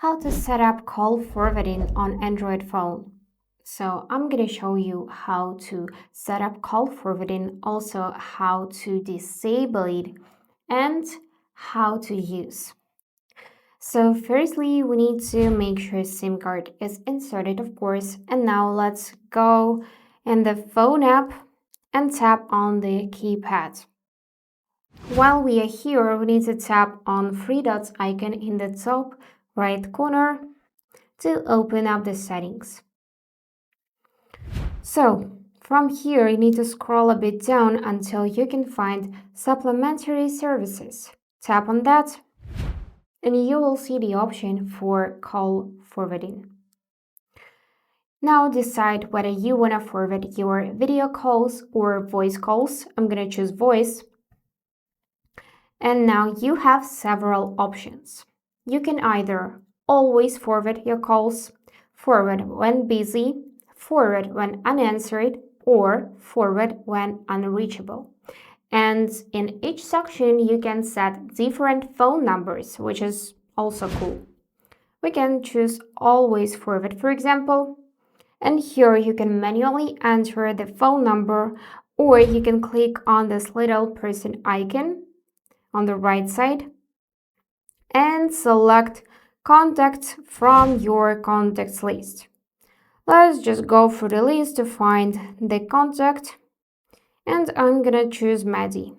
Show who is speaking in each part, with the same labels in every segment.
Speaker 1: How to set up call forwarding on Android phone. So I'm going to show you how to set up call forwarding, also how to disable it and how to use. So firstly, we need to make sure SIM card is inserted, of course. And now let's go in the phone app and tap on the keypad. While we are here, we need to tap on three dots icon in the top right corner to open up the settings. So from here, you need to scroll a bit down until you can find supplementary services. Tap on that and you will see the option for call forwarding. Now decide whether you want to forward your video calls or voice calls. I'm going to choose voice. And now you have several options. You can either always forward your calls, forward when busy, forward when unanswered, or forward when unreachable. And in each section, you can set different phone numbers, which is also cool. We can choose always forward, for example. And here you can manually enter the phone number, or you can click on this little person icon on the right side and select contacts from your contacts list. Let's just go through the list to find the contact, and I'm gonna choose Maddie.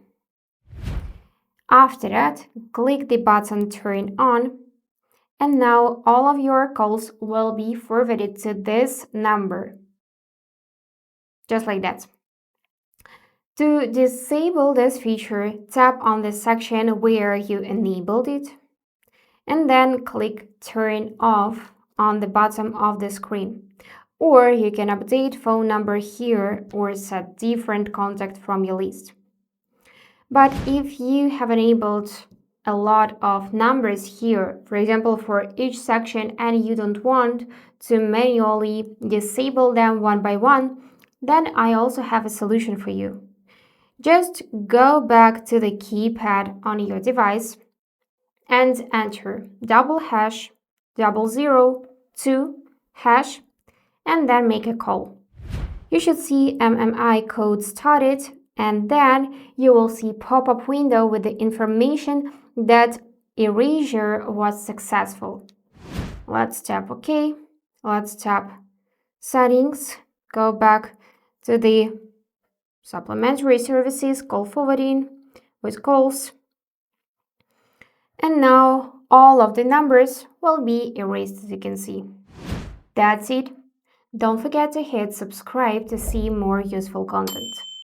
Speaker 1: After that, click the button Turn On, and now all of your calls will be forwarded to this number. Just like that. To disable this feature, tap on the section where you enabled it, and then click Turn Off on the bottom of the screen. Or you can update phone number here or set different contact from your list. But if you have enabled a lot of numbers here, for example, for each section, and you don't want to manually disable them one by one, then I also have a solution for you. Just go back to the keypad on your device and enter ##002# and then make a call. You should see MMI code started, and then you will see pop-up window with the information that erasure was successful. Let's tap OK. Let's tap Settings, go back to the supplementary services, call forwarding, with calls. And now all of the numbers will be erased, as you can see. That's it. Don't forget to hit subscribe to see more useful content.